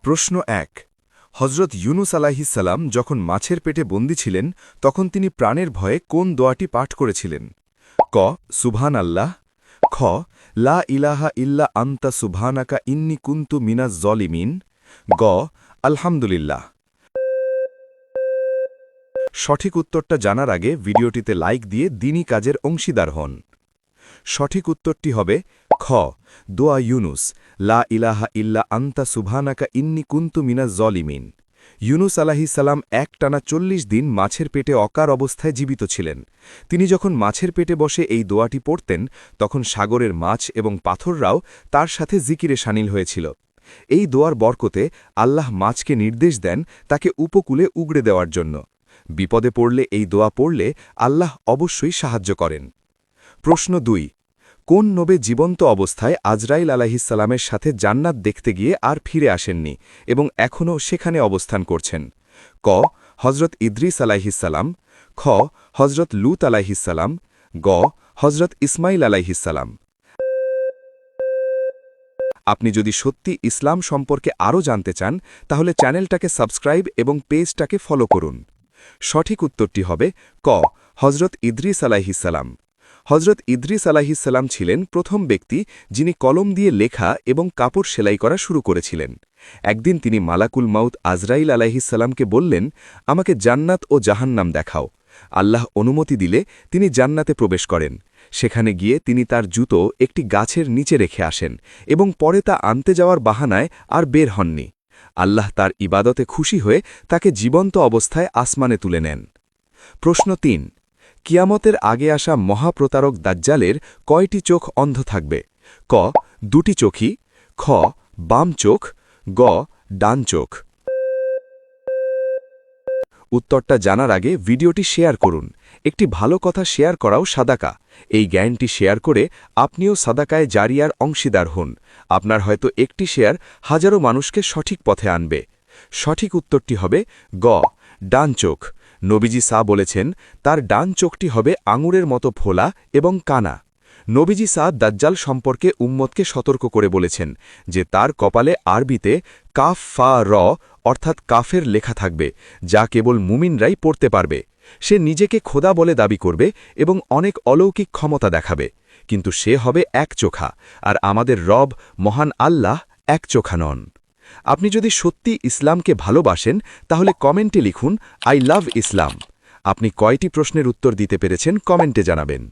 প্রশ্ন ১। হজরত ইউনুস আলাইহিসসালাম যখন মাছের পেটে বন্দী ছিলেন তখন তিনি প্রাণের ভয়ে কোন দোয়াটি পাঠ করেছিলেন? ক সুবহান আল্লাহ, খ লা ইলাহা ইল্লা আন্তা সুবহানাকা ইন্নী কুনতু মিনাজ জলিমিন, গ আলহামদুলিল্লাহ। সঠিক উত্তরটা জানার আগে ভিডিওটিতে লাইক দিয়ে দ্বীনি কাজের অংশীদার হন। সঠিক উত্তরটি হবে খ দোয়া ইউনুস, লা ইলাহা ইল্লা আন্তা সুবহানাকা ইন্নী কুনতু মিনাজ জলিমিন। ইউনুস আলাইহিসসালাম একটানা ৪০ দিন মাছের পেটে অকার অবস্থায় জীবিত ছিলেন। তিনি যখন মাছের পেটে বসে এই দোয়াটি পড়তেন তখন সাগরের মাছ এবং পাথররাও তার সাথে জিকিরে শামিল হয়েছিল। এই দোয়ার বরকতে আল্লাহ মাছকে নির্দেশ দেন তাকে উপকূলে উগড়ে দেওয়ার জন্য। বিপদে পড়লে এই দোয়া পড়লে আল্লাহ অবশ্যই সাহায্য করেন। প্রশ্ন ২। কোন নবী জীবন্ত অবস্থায় আজরাইল আলাইহিসসালামের সাথে জান্নাত দেখতে গিয়ে আর ফিরে আসেননি এবং এখনও সেখানে অবস্থান করছেন? ক হজরত ইদ্রিস আলাইহিসসালাম, খ হজরত লূত আলাইহিসসালাম, গ হজরত ইসমাইল আলাইহিসসালাম। আপনি যদি সত্যি ইসলাম সম্পর্কে আরও জানতে চান তাহলে চ্যানেলটাকে সাবস্ক্রাইব এবং পেজটাকে ফলো করুন। সঠিক উত্তরটি হবে ক হজরত ইদ্রিস আলাইহিসসালাম। হজরত ইদ্রিস আলাইহিসসালাম ছিলেন প্রথম ব্যক্তি যিনি কলম দিয়ে লেখা এবং কাপড় সেলাই করা শুরু করেছিলেন। একদিন তিনি মালাকুল মাউত আজরাইল আলাইহিসসালামকে বললেন, আমাকে জান্নাত ও জাহান্নাম দেখাও। আল্লাহ অনুমতি দিলে তিনি জান্নাতে প্রবেশ করেন। সেখানে গিয়ে তিনি তার জুতো একটি গাছের নিচে রেখে আসেন এবং পরে তা আনতে যাওয়ার বাহানায় আর বের হননি। আল্লাহ তার ইবাদতে খুশি হয়ে তাকে জীবন্ত অবস্থায় আসমানে তুলে নেন। প্রশ্ন ৩। কিয়ামতের আগে আসা মহাপ্রতারক দাজ্জালের কয়টি চোখ অন্ধ থাকবে? ক ২টি চোখই, খ বাম চোখ, গ ডান চোখ। উত্তরটা জানার আগে ভিডিওটি শেয়ার করুন। একটি ভালো কথা শেয়ার করাও সাদাকা। এই জ্ঞানটি শেয়ার করে আপনিও সাদাকায় জারিয়ার অংশীদার হন। আপনার হয়তো একটি শেয়ার হাজারো মানুষকে সঠিক পথে আনবে। সঠিক উত্তরটি হবে গ ডান চোখ। নবীজি সা বলেছেন তার ডান চোখটি হবে আঙুরের মতো ফোলা এবং কানা। নবীজি সা দাজ্জাল সম্পর্কে উম্মতকে সতর্ক করে বলেছেন যে তার কপালে আরবিতে কাফ ফা র অর্থাৎ কাফের লেখা থাকবে, যা কেবল মুমিনরাই পড়তে পারবে। সে নিজেকে খোদা বলে দাবি করবে এবং অনেক অলৌকিক ক্ষমতা দেখাবে, কিন্তু সে হবে একচোখা, আর আমাদের রব মহান আল্লাহ একচোখা নন। আপনি যদি সত্যি ইসলামকে ভালোবাসেন তাহলে কমেন্টে লিখুন আই লাভ ইসলাম। আপনি কয়টি প্রশ্নের উত্তর দিতে পেরেছেন কমেন্টে জানাবেন।